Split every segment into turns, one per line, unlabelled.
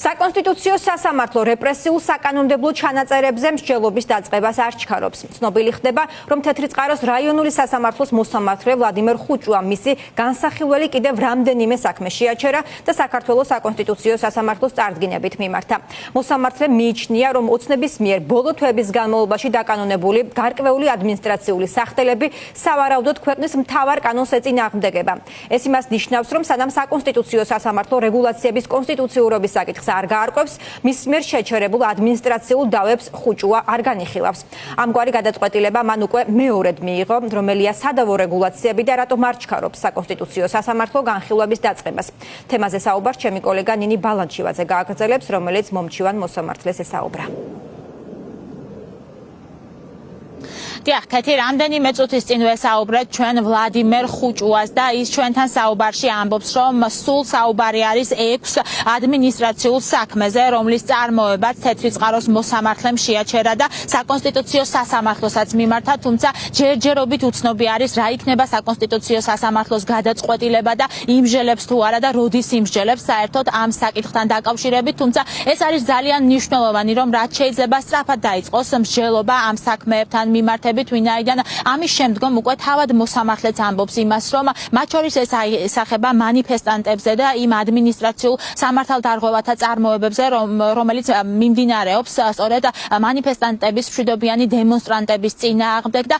საკონსტიტუციო სასამართლო რეპრესიულ საკანონმდებლო ჩანაწერებზე მსჯელობის დაწყებას არ ჩქარობს. ცნობილი ხდება, რომ თეთრი წყაროს რაიონული სასამართლოს მოსამართლე ვლადიმერ ხუჭუამ მისი განსახილველი კიდევ რამდენიმე საქმე შეაჩერა და საქართველოს საკონსტიტუციო სასამართლოს წარდგინებით მიმართა. მოსამართლე მიიჩნია, რომ ოცნების მიერ ბოლო თვეების განმავლობაში დაკანონებული გარკვეული ადმინისტრაციული სახდელები სავარაუდოდ ქვეყნის მთავარ კანონს ეწინააღმდეგება. ეს იმას ნიშნავს, რომ სანამ საკონსტიტუციო სასამართლო რეგულაციების კონსტიტუციურობის საკითხს არ გაარკვევს, მის მიერ შეჩერებულ ადმინისტრაციულ დავებს ხუჭუა არ განიხილავს. ამგვარი გადაწყვეტილება მან უკვე მეორედ მიიღო, რომელია სადავო რეგულაციები და რატომ არ ჩქარობს საკონსტიტუციო სასამართლო განხილვების დაწყებას. თემაზე საუბარს ჩემი კოლეგა ნინი ბალანჩივაძე გააგრძელებს, რომელიც მომჩივან მოსამართლეს ესაუბრა.
Კეთი, რამდენიმე წუთის წინ ვესაუბრეთ ჩვენ ვლადიმერ ხუჭუას და ის ჩვენთან საუბარში ამბობს, რომ სულ საუბარი არის 6 ადმინისტრაციულ საქმეზე, რომლის წარმოებაც თეთრი წყაროს მოსამართლემ შეაჩერა და საკონსტიტუციო სასამართლოსაც მიმართა, თუმცა ჯერჯერობით უცნობი არის, რა იქნება საკონსტიტუციო სასამართლოს გადაწყვეტილება და იმსჯელებს თუ არა და როდის იმსჯელებს საერთოდ ამ საკითხთან დაკავშირებით, თუმცა ეს არის ძალიან მნიშვნელოვანი, რომ რაც შეიძლება სწრაფად დაიწყოს მსჯელობა ამ საქმეებთან მიმართებით, ვინაიდან ამის შემდგომ უკვე თავად მოსამართლეც ამბობს იმას, რომ მათ შორის ეს აისახება მანიფესტანტებზე და იმ ადმინისტრაციულ სამართალდარღვევათა წარმოებებზე, რომელიც მიმდინარეობს სწორედ მანიფესტანტების მშვიდობიანი დემონსტრანტების წინააღმდეგ და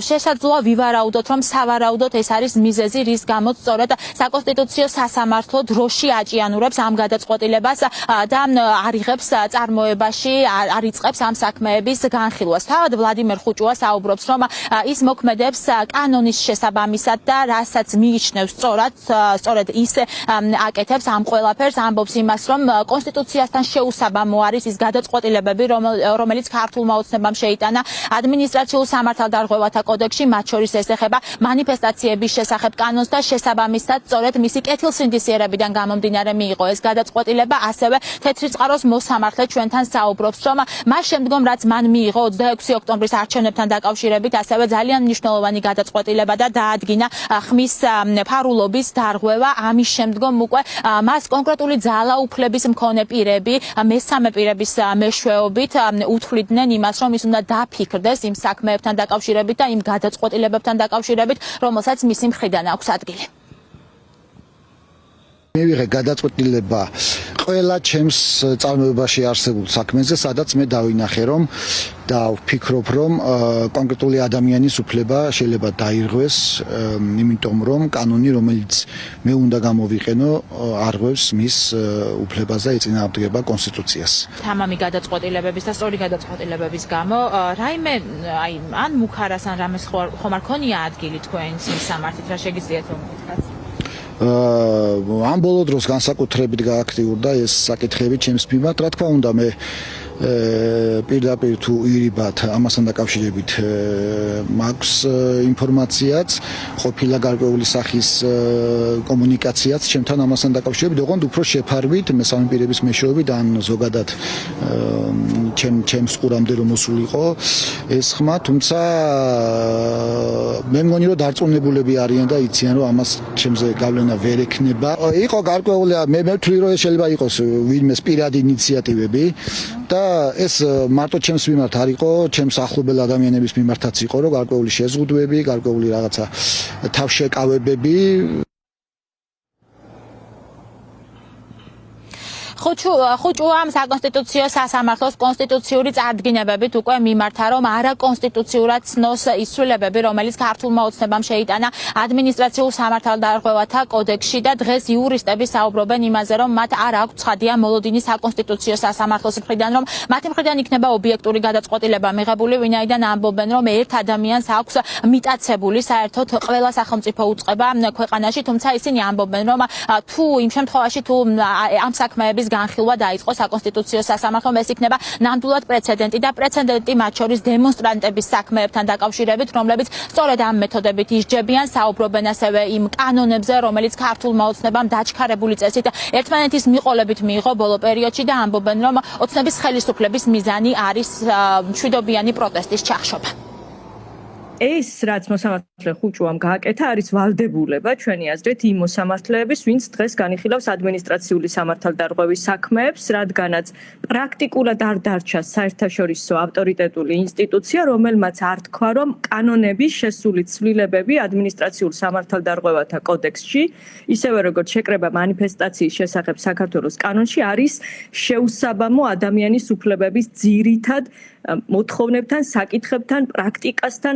შესაძლოა ვივარაუდოთ, რომ სავარაუდოდ ეს არის მიზეზი, რის გამოც სწორედ საკონსტიტუციო სასამართლო დროში აჭიანურებს ამ გადაწყვეტილებას და არიღებს წარმოებაში, არ იწყებს ამ საქმეების განხილვას. თავად ვლადიმერ ხუჭუა საუბრობს, რომ ის მოქმედებს კანონის შესაბამისად და რასაც მიიჩნევს სწორედ ის აკეთებს ამ ყველაფერს, ამბობს იმას, რომ კონსტიტუციასთან შეუსაბამო არის ის გადაწყვეტილებები, რომელიც ქართულმა ოცნებამ შეიტანა ადმინისტრაციულ სამართალდარღვევათა კოდექსში, მათ შორის ეს ეხება მანიფესტაციების შესახებ კანონს და შესაბამისად სწორედ მისი კეთილსინდისიერებიდან გამომდინარე მიიღო ეს გადაწყვეტილება. ასევე თეთრი წყაროს მოსამართლე ჩვენთან საუბრობს, რომ მას შემდგომ რაც მან მიიღო 26 ოქტომბრის არჩევნებთან დაკავშირებით, ასევე ძალიან მნიშვნელოვანი გადაწყვეტილება და დაადგინა ხმის ფარულობის დარღვევა. ამის შემდგომ უკვე მას კონკრეტული ძალაუფლების მქონე პირები მესამე პირების მეშვეობით უთვლიდნენ იმას, რომ ის უნდა დაფიქრდეს იმ საქმეებთან დაკავშირებით და იმ გადაწყვეტილებებთან დაკავშირებით, რომელსაც მისი მხრიდან აქვს ადგილი.
მივიღე გადაწყვეტილება ყველა ჩემს წარმოებაში არსებულ საქმეზე, სადაც მე დავინახე, რომ და ვფიქრობ, რომ კონკრეტული ადამიანის უფლება შეიძლება დაირღვეს, იმიტომ რომ კანონი, რომელიც მე უნდა გამოვიყენო, არღვევს მის უფლებას და ეწინააღმდეგება კონსტიტუციას.
თამამი გადაწყვეტილებების და სწორი გადაწყვეტილებების გამო, რაიმე ან მუქარას ან რამეს ხომ არ ქონია ადგილი თქვენს სამართლით, რა შეგიძლიათ რომ გითხრათ?
ამ ბოლო დროს განსაკუთრებით გააქტიურდა ეს საკითხები ჩემს მიმართ, რა თქმა უნდა მე პირდაპირ თუ ირიბად ამასთან დაკავშირებით მაქვს ინფორმაციაც, ყოფილა გარკვეული სახის კომუნიკაციაც ჩემთან ამასთან დაკავშირებით, ოღონდ უფრო შეფარვით მესამე პირების მეშვეობით ან ზოგადად ჩემს ყურამდე რომ მოსულიყო ეს ხმა, თუმცა მე მგონი რომ დარწმუნებულები არიან და იციან რომ ამას ჩემზე გავლენა ვერ ექნება. იყო გარკვეული მე ვთვლი რომ ეს შეიძლება იყოს ვინმეს პირადი ინიციატივები და ეს მარტო ჩემს მიმართ არ იყო, ჩემს ახლობელ ადამიანების მიმართაც იყო, რომ გარკვეული შეზღუდვები, გარკვეული რაღაცა თავშეკავებები.
ხუჭუამ საკონსტიტუციო სასამართლოს კონსტიტუციური წარდგინებებით უკვე მიმართა, რომ არაკონსტიტუციურად ცნოს ისვლილებები, რომელიც ქართულმა ოცნებამ შეიტანა ადმინისტრაციულ სამართალდარღვევათა კოდექსში და დღეს იურისტები საუბრობენ იმაზე, რომ მათ არ აქვს ცხადია მოლოდინი საკონსტიტუციო სასამართლოს მხრიდან, რომ მათი მხრიდან იქნება ობიექტური გადაწყვეტილება მიღებული, ვინაიდან ამბობენ, რომ ერთ ადამიანს აქვს მიტაცებული საერთოდ ყველა სახელმწიფო უწყება ქვეყანაში, თუმცა ისინი ამბობენ, რომ თუ იმ შემთხვევაში თუ ამ საქმეების განხილვა დაიწყო საკონსტიტუციო სასამართლომ, ეს იქნება ნამდვილად პრეცედენტი და პრეცედენტი მათ შორის დემონსტრანტების საქმეებთან დაკავშირებით, რომლებიც სწორედ ამ მეთოდებით ისჯებიან, საუბრობენ ასევე იმ კანონებზე, რომელიც ქართულმა ოცნებამ დაჩქარებული წესით ერთმანეთის მიყოლებით მიიღო ბოლო პერიოდში და ამბობენ, რომ ოცნების ხელისუფლების მიზანი არის მშვიდობიანი პროტესტის ჩახშობა.
ეს რაც მოსამართლე ხუჭუამ გააკეთა არის ვალდებულება ჩვენი აზრით იმ მოსამართლეების, ვინც დღეს განიხილავს ადმინისტრაციული სამართალდარღვევის საქმეებს, რადგანაც პრაქტიკულად არ დარჩა საერთაშორისო ავტორიტეტული ინსტიტუცია, რომელმაც არ თქვა, რომ კანონების შესული ცვლილებები ადმინისტრაციულ სამართალდარღვევათა კოდექსში, ისევე როგორც შეკრება მანიფესტაციის შესახებ საქართველოს კანონში არის შეუსაბამო ადამიანის უფლებების ძირითად მოთხოვნებთან, საკითხებთან, პრაქტიკასთან,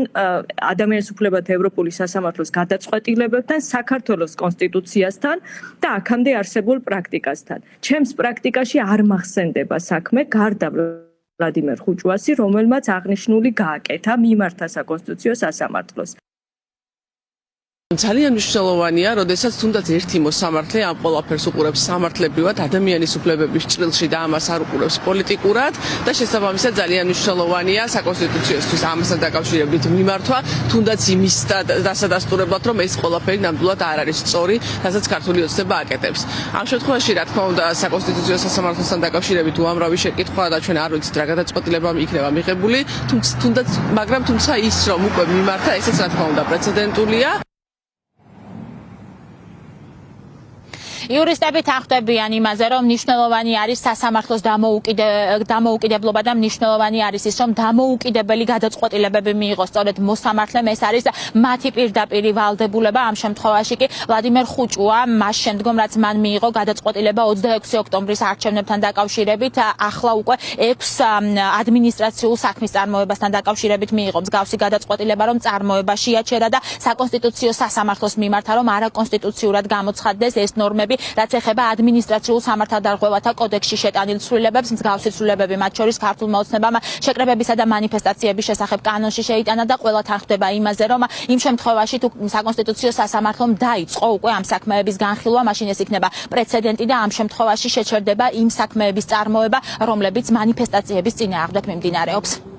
ადამიანის უფლებათა ევროპული სასამართლოს გადაწყვეტილებებთან, საქართველოს კონსტიტუციასთან და აქამდე არსებულ პრაქტიკასთან. ჩემს პრაქტიკაში არ მახსენდება საქმე გარდა ვლადიმერ ხუჭუასი, რომელმაც აღნიშნული გააკეთა მიმართა საკონსტიტუციო სასამართლოს.
ძალიან მნიშვნელოვანია, როდესაც თუნდაც ერთი მოსამართლე ამ ყველაფერს უყურებს სამართლებრივად, ადამიანის უფლებების ჭრილში და ამას არ უყურებს პოლიტიკურად და შესაბამისად ძალიან მნიშვნელოვანია საკონსტიტუციოსთვის ამასთან დაკავშირებით მიმართვა, თუნდაც იმის დასადასტურებლად, რომ ეს ყველაფერი ნამდვილად არ არის სწორი, რასაც ქართული ოცნება აკეთებს. ამ შემთხვევაში, რა თქმა უნდა, საკონსტიტუციო სასამართლოსთან დაკავშირებით უამრავი შეკითხვა და ჩვენ არ ვიცით რა გადაწყვეტილება იქნება მიღებული, თუმცა ის რომ უკვე მიმართა, ესეც რა თქმა უნდა პრეცედენტულია.
იურისტები თანხმდებიან იმაზე, რომ მნიშვნელოვანი არის სასამართლოს დამოუკიდებლობა და მნიშვნელოვანი არის ის, რომ დამოუკიდებელი გადაწყვეტილებები მიიღოს სწორედ მოსამართლემ. ეს არის მათი პირდაპირი ვალდებულება. ამ შემთხვევაში კი ვლადიმერ ხუჭუა მას შემდგომ, რაც მან მიიღო გადაწყვეტილება 26 ოქტომბრის არჩევნებთან დაკავშირებით, ახლა უკვე 6 ადმინისტრაციულ საქმის წარმოებასთან დაკავშირებით მიიღო მსგავსი გადაწყვეტილება, რომ წარმოება შეაჩერა და საკონსტიტუციო სასამართლოს მიმართა, რომ არაკონსტიტუციურად გამოცხადდეს ეს ნორმები, რაც ეხება ადმინისტრაციულ სამართალდარღვევათა კოდექსში შეტანილ ცვლილებებს, მსგავსი ცვლილებები მათ შორის ქართულმა ოცნებამ შეკრებებისა და მანიფესტაციების შესახებ კანონში შეიტანა და ყველა თანხმდება იმაზე, რომ იმ შემთხვევაში თუ საკონსტიტუციო სასამართლომ დაიწყო უკვე ამ საქმეების განხილვა, მაშინ ეს იქნება პრეცედენტი და ამ შემთხვევაში შეჩერდება იმ საქმეების წარმოება, რომლებიც მანიფესტაციების წინააღმდეგ მიმდინარეობს.